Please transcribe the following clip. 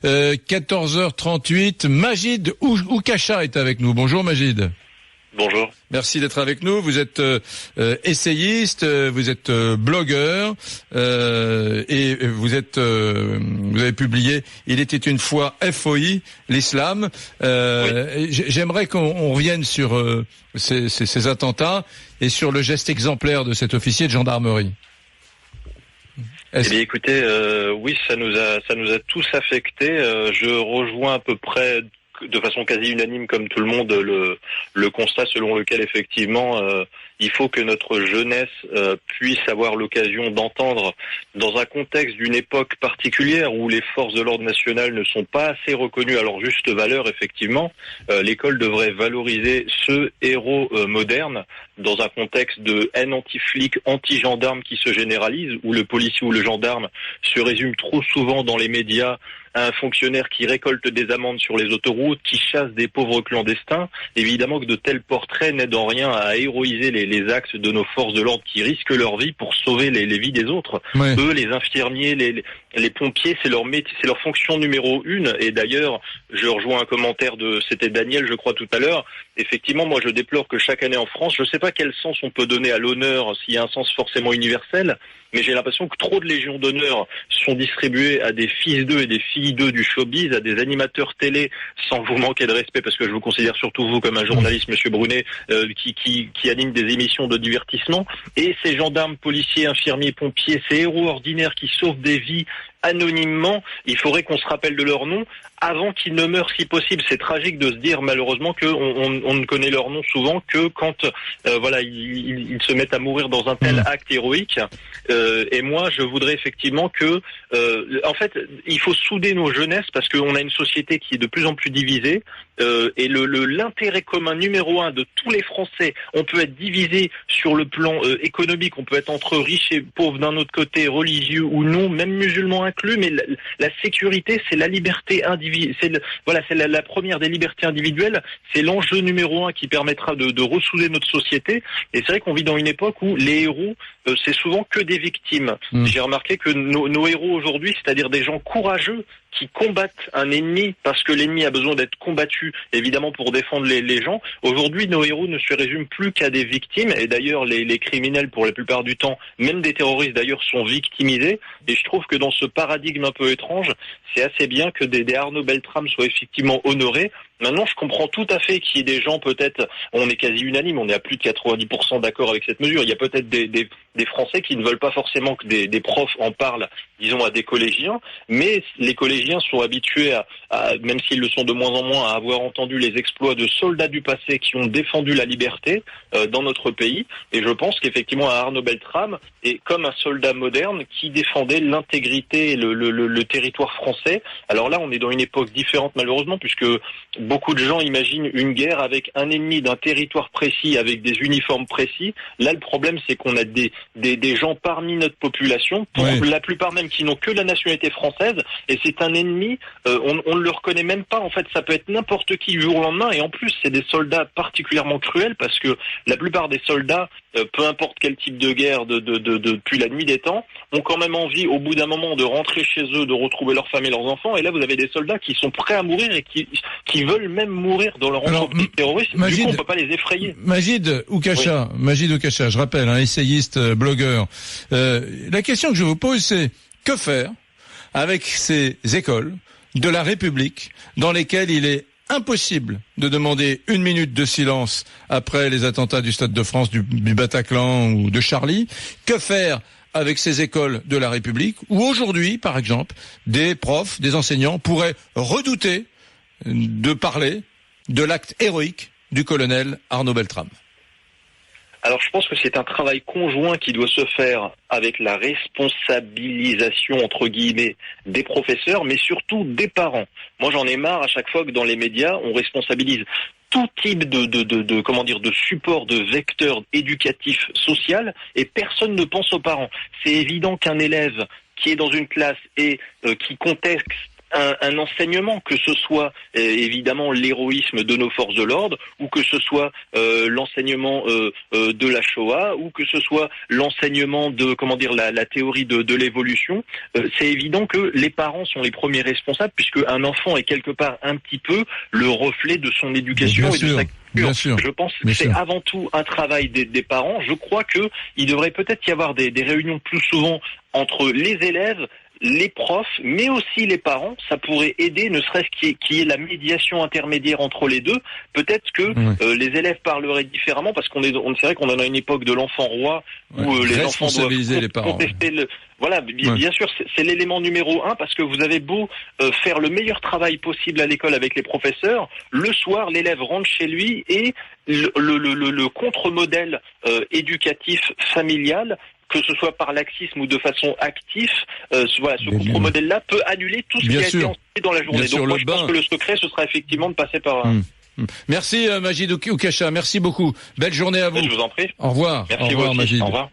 14h38, Majid Oukacha est avec nous. Bonjour Majid. Bonjour. Merci d'être avec nous. Vous êtes essayiste, vous êtes blogueur et vous avez publié Il était une fois FOI, l'islam. Oui. J'aimerais qu'on revienne sur ces attentats et sur le geste exemplaire de cet officier de gendarmerie. Eh bien, écoutez, oui, ça nous a tous affectés. Je rejoins à peu près de façon quasi unanime, comme tout le monde, le constat selon lequel effectivement il faut que notre jeunesse puisse avoir l'occasion d'entendre, dans un contexte d'une époque particulière où les forces de l'ordre national ne sont pas assez reconnues à leur juste valeur, effectivement, l'école devrait valoriser ce héros moderne dans un contexte de haine anti-flic, anti-gendarme qui se généralise, où le policier ou le gendarme se résume trop souvent dans les médias à un fonctionnaire qui récolte des amendes sur les autoroutes, qui chasse des pauvres clandestins. Évidemment que de tels portraits n'aident en rien à héroïser les axes de nos forces de l'ordre qui risquent leur vie pour sauver les vies des autres. Ouais. Eux, les infirmiers, les pompiers, c'est leur métier, c'est leur fonction numéro 1. Et d'ailleurs, je rejoins un commentaire c'était Daniel, je crois, tout à l'heure. Effectivement, moi, je déplore que chaque année en France, je ne sais pas quel sens on peut donner à l'honneur, s'il y a un sens forcément universel, mais j'ai l'impression que trop de légions d'honneur sont distribuées à des fils d'eux et des filles d'eux du showbiz, à des animateurs télé, sans vous manquer de respect, parce que je vous considère surtout vous comme un journaliste, Monsieur Brunet, qui anime des émissions de divertissement, et ces gendarmes, policiers, infirmiers, pompiers, ces héros ordinaires qui sauvent des vies anonymement, il faudrait qu'on se rappelle de leur nom avant qu'ils ne meurent si possible. C'est tragique de se dire malheureusement qu'on ne connaît leur nom souvent que quand ils se mettent à mourir dans un tel acte héroïque. Et moi, je voudrais effectivement que, en fait, il faut souder nos jeunesses parce qu'on a une société qui est de plus en plus divisée. Et l'intérêt commun numéro 1 de tous les Français, on peut être divisé sur le plan économique, on peut être entre riches et pauvres d'un autre côté, religieux ou non, même musulmans inclus, mais la sécurité, c'est la liberté individuelle, c'est la première des libertés individuelles, c'est l'enjeu numéro 1 qui permettra de ressouder notre société. Et c'est vrai qu'on vit dans une époque où les héros, c'est souvent que des victimes. J'ai remarqué que nos héros aujourd'hui, c'est-à-dire des gens courageux, qui combattent un ennemi parce que l'ennemi a besoin d'être combattu, évidemment pour défendre les gens. Aujourd'hui, nos héros ne se résument plus qu'à des victimes, et d'ailleurs les criminels, pour la plupart du temps, même des terroristes d'ailleurs, sont victimisés. Et je trouve que dans ce paradigme un peu étrange, c'est assez bien que des Arnaud Beltrame soient effectivement honorés. Maintenant, je comprends tout à fait qu'il y ait des gens, peut-être, on est quasi unanime, on est à plus de 90% d'accord avec cette mesure. Il y a peut-être des Français qui ne veulent pas forcément que des profs en parlent, disons, à des collégiens, mais les collégiens sont habitués même s'ils le sont de moins en moins, à avoir entendu les exploits de soldats du passé qui ont défendu la liberté dans notre pays. Et je pense qu'effectivement, Arnaud Beltrame est comme un soldat moderne qui défendait l'intégrité et le territoire français. Alors là, on est dans une époque différente, malheureusement, puisque beaucoup de gens imaginent une guerre avec un ennemi d'un territoire précis, avec des uniformes précis. Là, le problème, c'est qu'on a des gens parmi notre population, pour la plupart même qui n'ont que la nationalité française, et c'est un ennemi, on ne le reconnaît même pas. En fait, ça peut être n'importe qui du jour au lendemain, et en plus, c'est des soldats particulièrement cruels, parce que la plupart des soldats, peu importe quel type de guerre depuis la nuit des temps, ont quand même envie, au bout d'un moment, de rentrer chez eux, de retrouver leur femme et leurs enfants. Et là, vous avez des soldats qui sont prêts à mourir et qui veulent même mourir dans leur entreprise terroriste. Du coup, on peut pas les effrayer. Majid Oukacha, je rappelle, essayiste, blogueur. La question que je vous pose, c'est que faire avec ces écoles de la République dans lesquelles il est impossible de demander 1 minute de silence après les attentats du Stade de France, du Bataclan ou de Charlie? Que faire avec ces écoles de la République où aujourd'hui, par exemple, des profs, des enseignants pourraient redouter de parler de l'acte héroïque du colonel Arnaud Beltrame? Alors je pense que c'est un travail conjoint qui doit se faire avec la responsabilisation, entre guillemets, des professeurs, mais surtout des parents. Moi j'en ai marre à chaque fois que dans les médias, on responsabilise tout type de support, de vecteur éducatif, social, et personne ne pense aux parents. C'est évident qu'un élève qui est dans une classe et qui conteste un enseignement, que ce soit évidemment l'héroïsme de nos forces de l'ordre, ou que ce soit l'enseignement de la Shoah, ou que ce soit l'enseignement de la théorie de l'évolution. C'est évident que les parents sont les premiers responsables, puisque un enfant est quelque part un petit peu le reflet de son éducation et de sa culture. Bien sûr. Je pense que c'est avant tout un travail des parents. Je crois que il devrait peut-être y avoir des réunions plus souvent entre les élèves, les profs, mais aussi les parents. Ça pourrait aider, ne serait-ce qu'il y ait la médiation intermédiaire entre les deux. Peut-être que les élèves parleraient différemment, parce c'est vrai qu'on en a une époque de l'enfant roi où les enfants doivent les parents, contester Voilà, bien sûr, c'est l'élément numéro 1, parce que vous avez beau faire le meilleur travail possible à l'école avec les professeurs, le soir, l'élève rentre chez lui et le contre-modèle éducatif familial, que ce soit par laxisme ou de façon active, ce contre-modèle-là peut annuler tout ce qui a été enseigné dans la journée. Donc moi, je pense que le secret, ce sera effectivement de passer par... Merci Majid Oukesha, merci beaucoup. Belle journée à vous. Je vous en prie. Au revoir. Merci au revoir, Majid. Majid. Au revoir.